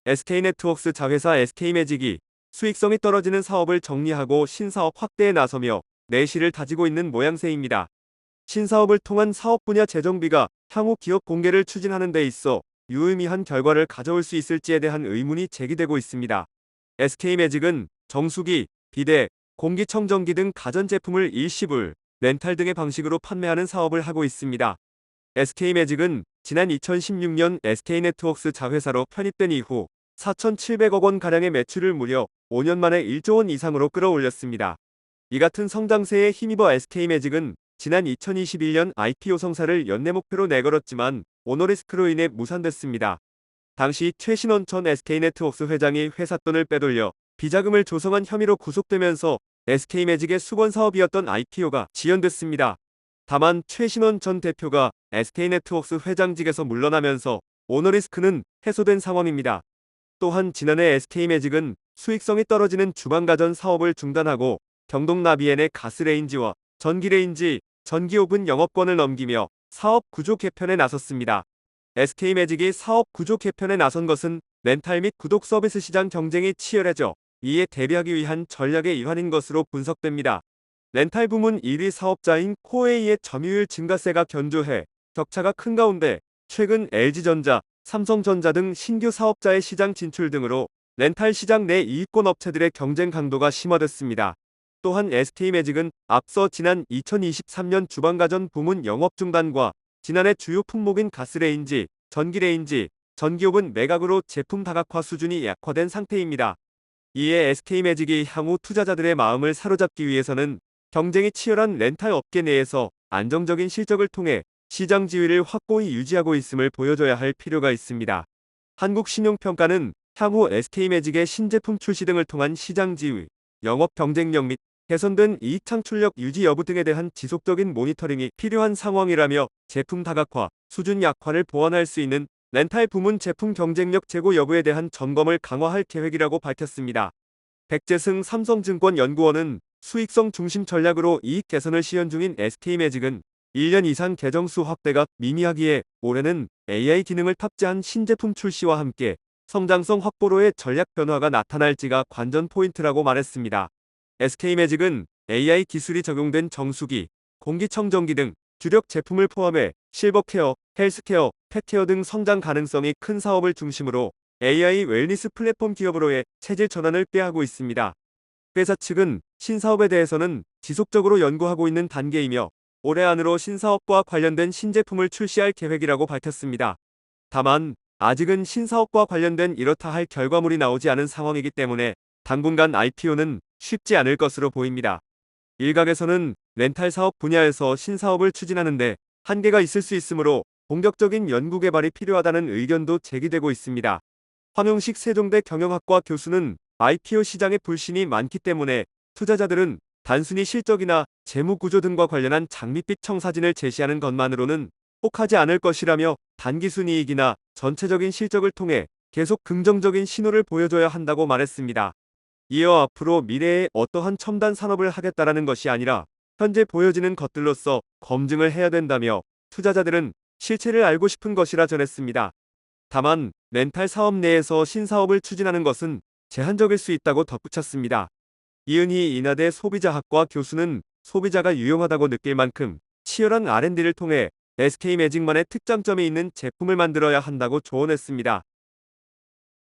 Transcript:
SK네트워크스 자회사 SK매직이 수익성이 떨어지는 사업을 정리하고 신사업 확대에 나서며 내실을 다지고 있는 모양새입니다. 신사업을 통한 사업 분야 재정비가 향후 기업 공개를 추진하는 데 있어 유의미한 결과를 가져올 수 있을지에 대한 의문이 제기되고 있습니다. SK매직은 정수기, 비데, 공기청정기 등 가전제품을 일시불, 렌탈 등의 방식으로 판매하는 사업을 하고 있습니다. SK매직은 지난 2016년 SK네트워크스 자회사로 편입된 이후 4,700억 원가량의 매출을 무려 5년 만에 1조 원 이상으로 끌어올렸습니다. 이 같은 성장세에 힘입어 SK매직은 지난 2021년 IPO 성사를 연내 목표로 내걸었지만 오너리스크로 인해 무산됐습니다. 당시 최신원 전 SK네트워크스 회장이 회사 돈을 빼돌려 비자금을 조성한 혐의로 구속되면서 SK매직의 수건 사업이었던 IPO가 지연됐습니다. 다만 최신원 전 대표가 SK네트워크스 회장직에서 물러나면서 오너리스크는 해소된 상황입니다. 또한 지난해 SK매직은 수익성이 떨어지는 주방가전 사업을 중단하고 경동나비엔의 가스레인지와 전기레인지, 전기오븐 영업권을 넘기며 사업 구조 개편에 나섰습니다. SK매직이 사업 구조 개편에 나선 것은 렌탈 및 구독 서비스 시장 경쟁이 치열해져 이에 대비하기 위한 전략의 일환인 것으로 분석됩니다. 렌탈 부문 1위 사업자인 코웨이의 점유율 증가세가 견조해 격차가 큰 가운데 최근 LG전자, 삼성전자 등 신규 사업자의 시장 진출 등으로 렌탈 시장 내 이익권 업체들의 경쟁 강도가 심화됐습니다. 또한 SK매직은 앞서 지난 2023년 주방가전 부문 영업 중단과 지난해 주요 품목인 가스레인지, 전기레인지, 전기오븐 매각으로 제품 다각화 수준이 약화된 상태입니다. 이에 SK매직이 향후 투자자들의 마음을 사로잡기 위해서는 경쟁이 치열한 렌탈 업계 내에서 안정적인 실적을 통해 시장 지위를 확고히 유지하고 있음을 보여줘야 할 필요가 있습니다. 한국신용평가는 향후 SK매직의 신제품 출시 등을 통한 시장 지위, 영업 경쟁력 및 개선된 이익 창출력 유지 여부 등에 대한 지속적인 모니터링이 필요한 상황이라며 제품 다각화, 수준 약화를 보완할 수 있는 렌탈 부문 제품 경쟁력 제고 여부에 대한 점검을 강화할 계획이라고 밝혔습니다. 백재승 삼성증권 연구원은 수익성 중심 전략으로 이익 개선을 시현 중인 SK매직은 1년 이상 계정수 확대가 미미하기에 올해는 AI 기능을 탑재한 신제품 출시와 함께 성장성 확보로의 전략 변화가 나타날지가 관전 포인트라고 말했습니다. SK매직은 AI 기술이 적용된 정수기, 공기청정기 등 주력 제품을 포함해 실버케어, 헬스케어, 펫케어 등 성장 가능성이 큰 사업을 중심으로 AI 웰니스 플랫폼 기업으로의 체질 전환을 꾀하고 있습니다. 회사 측은 신사업에 대해서는 지속적으로 연구하고 있는 단계이며 올해 안으로 신사업과 관련된 신제품을 출시할 계획이라고 밝혔습니다. 다만 아직은 신사업과 관련된 이렇다 할 결과물이 나오지 않은 상황이기 때문에 당분간 IPO는 쉽지 않을 것으로 보입니다. 일각에서는 렌탈 사업 분야에서 신사업을 추진하는데 한계가 있을 수 있으므로 본격적인 연구개발이 필요하다는 의견도 제기되고 있습니다. 황용식 세종대 경영학과 교수는 IPO 시장에 불신이 많기 때문에 투자자들은 단순히 실적이나 재무구조 등과 관련한 장밋빛 청사진을 제시하는 것만으로는 혹하지 않을 것이라며 단기순이익이나 전체적인 실적을 통해 계속 긍정적인 신호를 보여줘야 한다고 말했습니다. 이어 앞으로 미래에 어떠한 첨단 산업을 하겠다라는 것이 아니라 현재 보여지는 것들로서 검증을 해야 된다며 투자자들은 실체를 알고 싶은 것이라 전했습니다. 다만 렌탈 사업 내에서 신사업을 추진하는 것은 제한적일 수 있다고 덧붙였습니다. 이은희 인하대 소비자학과 교수는 소비자가 유용하다고 느낄 만큼 치열한 R&D를 통해 SK매직만의 특장점이 있는 제품을 만들어야 한다고 조언했습니다.